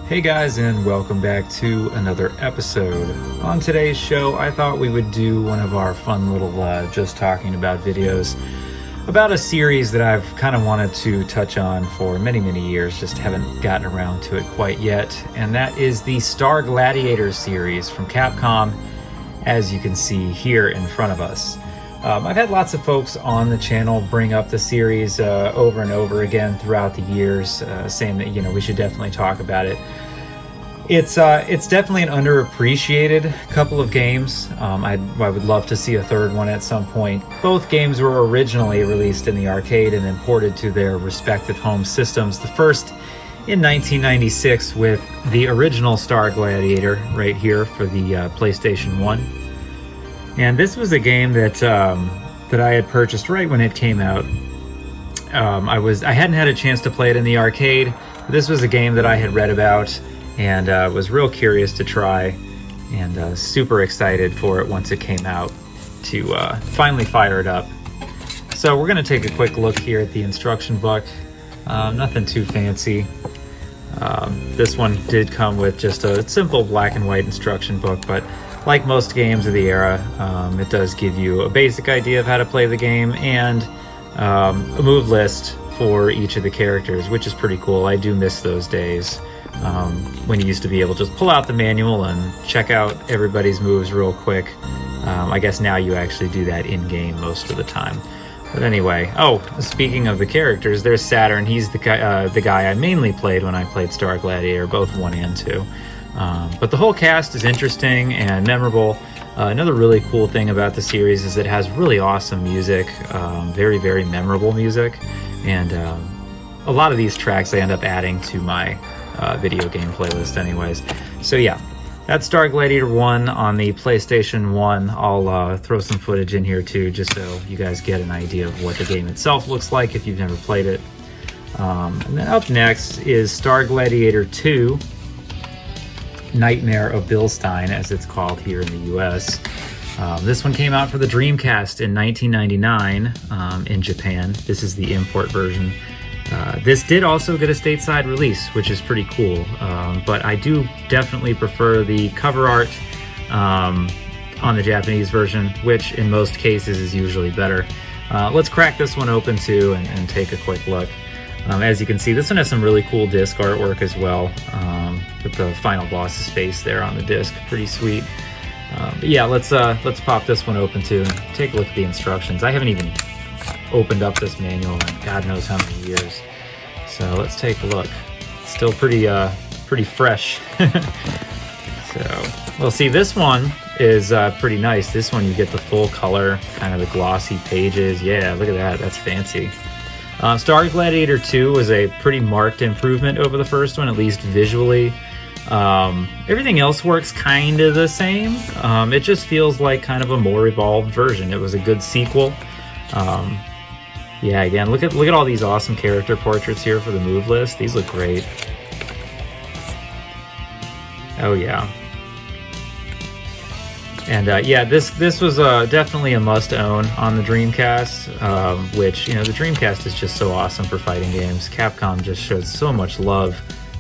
Hey guys, and welcome back to another episode. On today's show, I thought we would do one of our fun little just talking about videos about a series that I've kind of wanted to touch on for many years, just haven't gotten around to it quite yet, and that is the Star Gladiator series from Capcom, as you can see here in front of us. I've had lots of folks on the channel bring up the series over and over again throughout the years, saying that, we should definitely talk about it. It's definitely an underappreciated couple of games. I would love to see a third one at some point. Both games were originally released in the arcade and then ported to their respective home systems. The first in 1996 with the original Star Gladiator right here for the PlayStation 1. And this was a game that I had purchased right when it came out. I hadn't had a chance to play it in the arcade. This was a game that I had read about and was real curious to try, and super excited for it once it came out to finally fire it up. So we're going to take a quick look here at the instruction book. Nothing too fancy. This one did come with just a simple black and white instruction book, but like most games of the era, it does give you a basic idea of how to play the game and a move list for each of the characters, which is pretty cool. I do miss those days when you used to be able to just pull out the manual and check out everybody's moves real quick. I guess now you actually do that in-game most of the time. But anyway, speaking of the characters, there's Saturn. He's the guy I mainly played when I played Star Gladiator, both 1 and 2. But the whole cast is interesting and memorable. Another really cool thing about the series is it has really awesome music, very memorable music, and a lot of these tracks I end up adding to my video game playlist anyways. So yeah, that's Star Gladiator 1 on the PlayStation 1. I'll throw some footage in here too, just so you guys get an idea of what the game itself looks like if you've never played it. And then up next is Star Gladiator 2. Nightmare of Bilstein, as it's called here in the US. This one came out for the Dreamcast in 1999 in Japan. This is the import version. This did also get a stateside release, which is pretty cool, but I do definitely prefer the cover art on the Japanese version, which in most cases is usually better. Let's crack this one open too and take a quick look. As you can see, this one has some really cool disc artwork as well, with the final boss's face there on the disc. Pretty sweet. But yeah, let's pop this one open too and take a look at the instructions. I haven't even opened up this manual in God knows how many years. So let's take a look. It's still pretty fresh. So, well, see, this one is pretty nice. This one you get the full color, kind of the glossy pages. Yeah, look at that. That's fancy. Star Gladiator 2 was a pretty marked improvement over the first one, at least visually. Everything else works kind of the same. It just feels like kind of a more evolved version. It was a good sequel. Yeah, again, look at all these awesome character portraits here for the move list. These look great. Oh yeah. And yeah, this was definitely a must-own on the Dreamcast, which, the Dreamcast is just so awesome for fighting games. Capcom just showed so much love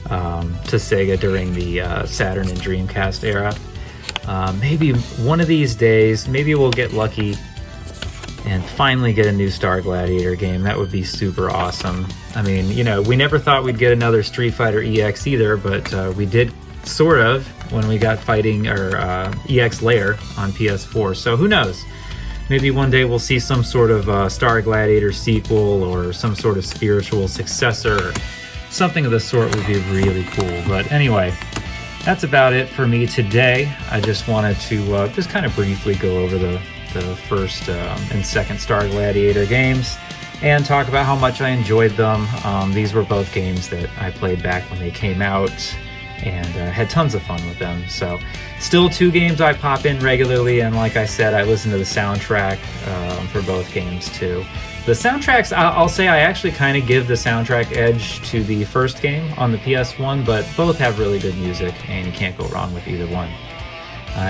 to Sega during the Saturn and Dreamcast era. Maybe one of these days, maybe we'll get lucky and finally get a new Star Gladiator game. That would be super awesome. I mean, we never thought we'd get another Street Fighter EX either, but we did sort of when we got fighting EX Layer on PS4. So who knows? Maybe one day we'll see some sort of Star Gladiator sequel or some sort of spiritual successor. Something of the sort would be really cool. But anyway, that's about it for me today. I just wanted to just kind of briefly go over the first and second Star Gladiator games and talk about how much I enjoyed them. These were both games that I played back when they came out and had tons of fun with them. So still 2 games I pop in regularly, and like I said, I listen to the soundtrack for both games too. The soundtracks, I'll say I actually kind of give the soundtrack edge to the first game on the PS1, but both have really good music and you can't go wrong with either one.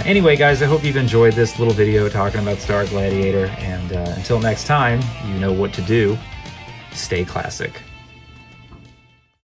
Anyway guys, I hope you've enjoyed this little video talking about Star Gladiator, and until next time, you know what to do. Stay classic.